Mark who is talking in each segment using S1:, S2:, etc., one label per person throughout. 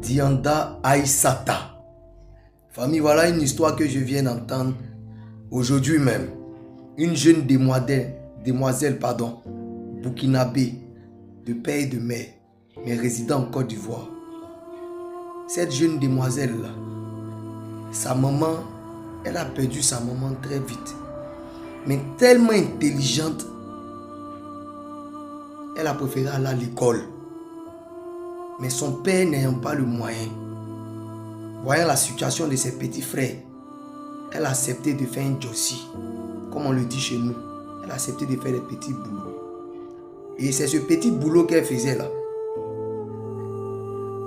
S1: Dianda Aïssata. Famille, voilà une histoire que je viens d'entendre aujourd'hui même. Une jeune demoiselle, burkinabé, de père et de mère, mais résidant en Côte d'Ivoire. Cette jeune demoiselle-là, sa maman, elle a perdu sa maman très vite. Mais tellement intelligente, elle a préféré aller à l'école. Mais son père n'ayant pas le moyen, voyant la situation de ses petits frères, elle a accepté de faire un jossi, comme on le dit chez nous. Elle a accepté de faire des petits boulots. Et c'est ce petit boulot qu'elle faisait là,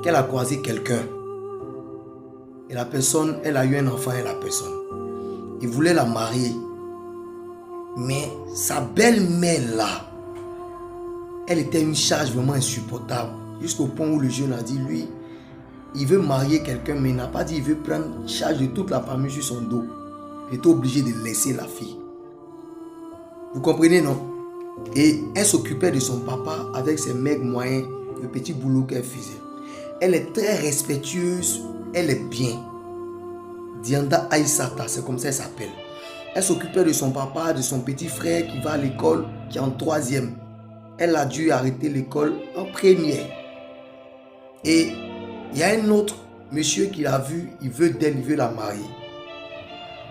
S1: qu'elle a croisé quelqu'un. Et la personne, elle a eu un enfant et la personne. Il voulait la marier. Mais sa belle-mère là, elle était une charge vraiment insupportable. Jusqu'au point où le jeune a dit, lui, il veut marier quelqu'un, mais il n'a pas dit qu'il veut prendre charge de toute la famille sur son dos. Il était obligé de laisser la fille. Vous comprenez, non? Et elle s'occupait de son papa avec ses maigres moyens, le petit boulot qu'elle faisait. Elle est très respectueuse, elle est bien. Dianda Aïssata, c'est comme ça qu'elle s'appelle. Elle s'occupait de son papa, de son petit frère qui va à l'école, qui est en 3e. Elle a dû arrêter l'école en 1er. Et il y a un autre monsieur qui l'a vu, il veut d'elle, il veut la marier.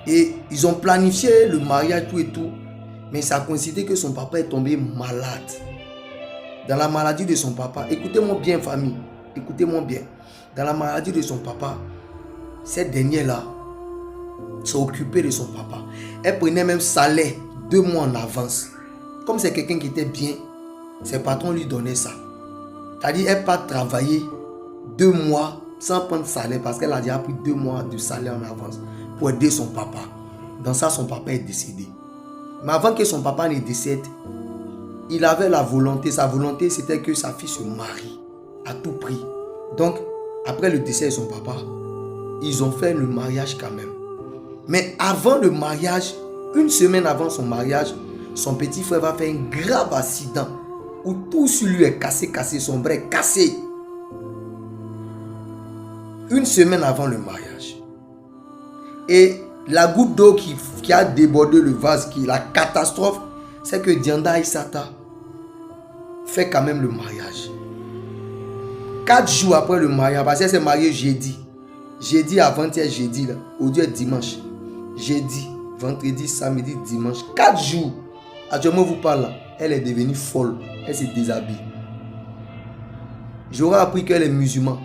S1: Et ils ont planifié le mariage, tout et tout. Mais ça a coïncidé que son papa est tombé malade. Dans la maladie de son papa, écoutez-moi bien famille, écoutez-moi bien. Dans la maladie de son papa, cette dernière-là s'est occupée de son papa. Elle prenait même salaire 2 mois en avance. Comme c'est quelqu'un qui était bien, ses patrons lui donnaient ça. C'est-à-dire elle part travailler 2 mois sans prendre salaire parce qu'elle a déjà pris 2 mois de salaire en avance pour aider son papa. Dans ça, son papa est décédé. Mais avant que son papa ne décède, il avait la volonté. Sa volonté, c'était que sa fille se marie à tout prix. Donc, après le décès de son papa, ils ont fait le mariage quand même. Mais avant le mariage, 1 semaine avant son mariage, son petit frère va faire un grave accident où tout sur lui est cassé, son bras est cassé. 1 semaine avant le mariage. Et la goutte d'eau qui a débordé le vase, qui est la catastrophe, c'est que Dianda Aïssata fait quand même le mariage. 4 jours après le mariage, parce qu'elle s'est mariée jeudi. Jeudi avant-hier, jeudi, là, aujourd'hui est dimanche. Jeudi, vendredi, samedi, dimanche. 4 jours. Actuellement, vous parle là, elle est devenue folle. Elle se déshabille. J'aurais appris qu'elle est musulmane.